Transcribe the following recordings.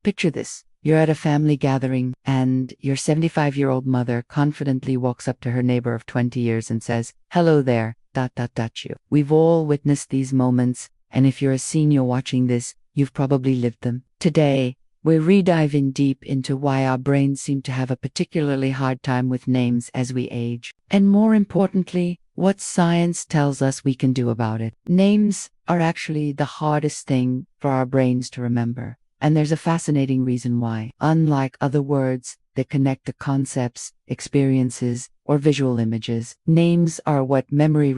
Picture this. You're at a family gathering, and your 75-year-old mother confidently walks up to her neighbor of 20 years and says, "Hello there, you." We've all witnessed these moments, and if you're a senior watching this, you've probably lived them. Today, we're rediving deep into why our brains seem to have a particularly hard time with names as we age. And more importantly, what science tells us we can do about it. Names are actually the hardest thing for our brains to remember. And there's a fascinating reason why. Unlike other words that connect to concepts, experiences, or visual images, names are what memory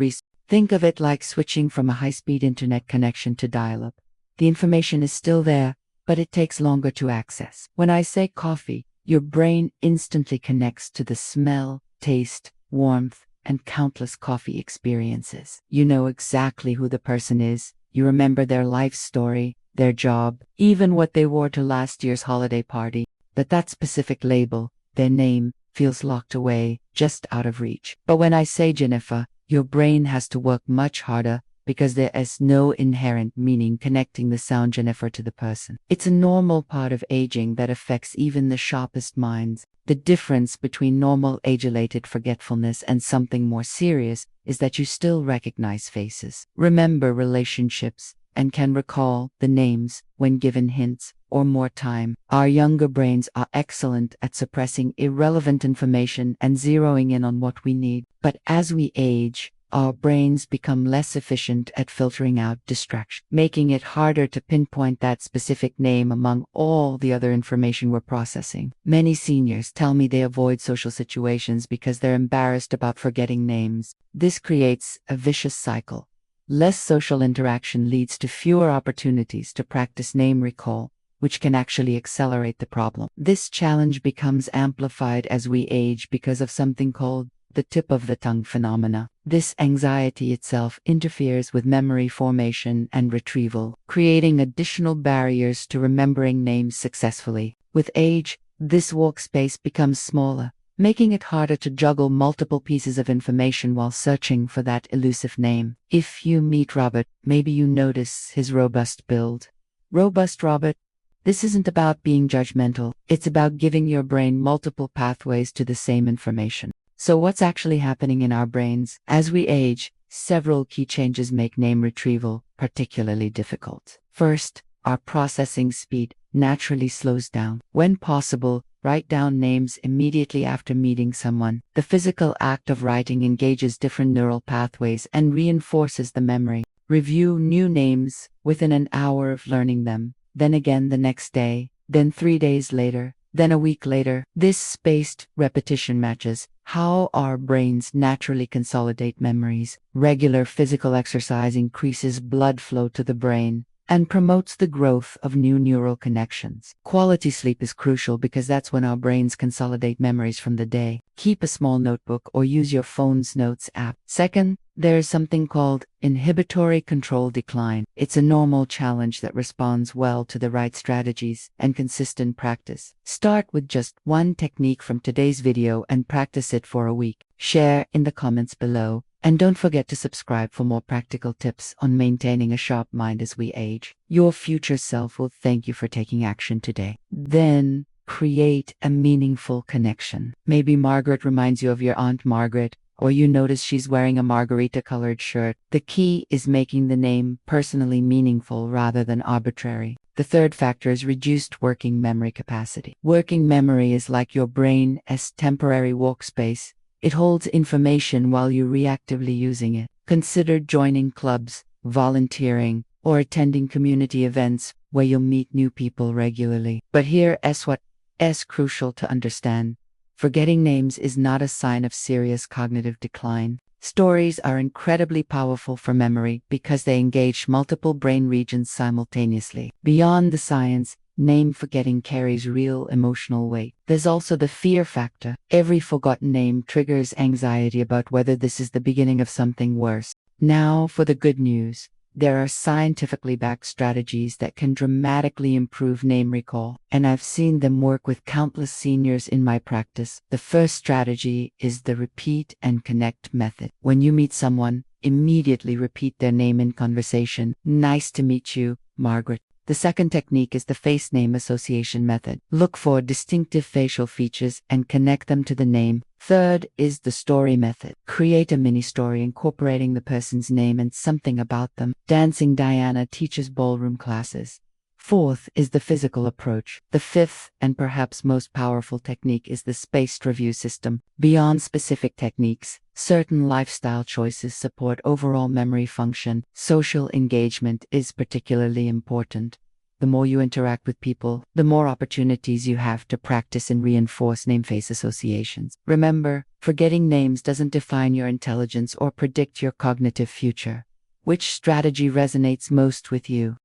Think of it like switching from a high-speed internet connection to dial-up. The information is still there, but it takes longer to access. When I say coffee, your brain instantly connects to the smell, taste, warmth, and countless coffee experiences. You know exactly who the person is. You remember their life story, their job, even what they wore to last year's holiday party. But that specific label, their name, feels locked away, just out of reach. But when I say Jennifer, your brain has to work much harder because there is no inherent meaning connecting the sound Jennifer to the person. It's a normal part of aging that affects even the sharpest minds. The difference between normal age-related forgetfulness and something more serious is that you still recognize faces, remember relationships, and can recall the names when given hints or more time. Our younger brains are excellent at suppressing irrelevant information and zeroing in on what we need. But as we age, our brains become less efficient at filtering out distraction, making it harder to pinpoint that specific name among all the other information we're processing. Many seniors tell me they avoid social situations because they're embarrassed about forgetting names. This creates a vicious cycle. Less social interaction leads to fewer opportunities to practice name recall, which can actually accelerate the problem. This challenge becomes amplified as we age because of something called the tip of the tongue phenomena. This anxiety itself interferes with memory formation and retrieval, creating additional barriers to remembering names successfully. With age, this workspace becomes smaller, making it harder to juggle multiple pieces of information while searching for that elusive name. If you meet Robert, maybe you notice his robust build. Robust Robert. This isn't about being judgmental. It's about giving your brain multiple pathways to the same information. So what's actually happening in our brains? As we age, several key changes make name retrieval particularly difficult. First, our processing speed naturally slows down. When possible, write down names immediately after meeting someone. The physical act of writing engages different neural pathways and reinforces the memory. Review new names within an hour of learning them, then again the next day, then 3 days later, then a week later. This spaced repetition matches how our brains naturally consolidate memories. Regular physical exercise increases blood flow to the brain and promotes the growth of new neural connections. Quality sleep is crucial because that's when our brains consolidate memories from the day. Keep a small notebook or use your phone's notes app. Second, there is something called inhibitory control decline. It's a normal challenge that responds well to the right strategies and consistent practice. Start with just one technique from today's video and practice it for a week. Share in the comments below. And don't forget to subscribe for more practical tips on maintaining a sharp mind as we age. Your future self will thank you for taking action today. Then, create a meaningful connection. Maybe Margaret reminds you of your Aunt Margaret, or you notice she's wearing a margarita-colored shirt. The key is making the name personally meaningful rather than arbitrary. The third factor is reduced working memory capacity. Working memory is like your brain's temporary workspace. It holds information while you're reactively using it. Consider joining clubs, volunteering, or attending community events where you'll meet new people regularly. But here is what is crucial to understand. Forgetting names is not a sign of serious cognitive decline. Stories are incredibly powerful for memory because they engage multiple brain regions simultaneously. Beyond the science, name forgetting carries real emotional weight. There's also the fear factor. Every forgotten name triggers anxiety about whether this is the beginning of something worse. Now for the good news. There are scientifically backed strategies that can dramatically improve name recall, and I've seen them work with countless seniors in my practice. The first strategy is the repeat and connect method. When you meet someone, immediately repeat their name in conversation. Nice to meet you, Margaret. The second technique is the face name association method. Look for distinctive facial features and connect them to the name. Third is the story method. Create a mini story incorporating the person's name and something about them. Dancing Diana teaches ballroom classes. Fourth is the physical approach. The fifth and perhaps most powerful technique is the spaced review system. Beyond specific techniques, certain lifestyle choices support overall memory function. Social engagement is particularly important. The more you interact with people, the more opportunities you have to practice and reinforce name-face associations. Remember, forgetting names doesn't define your intelligence or predict your cognitive future. Which strategy resonates most with you?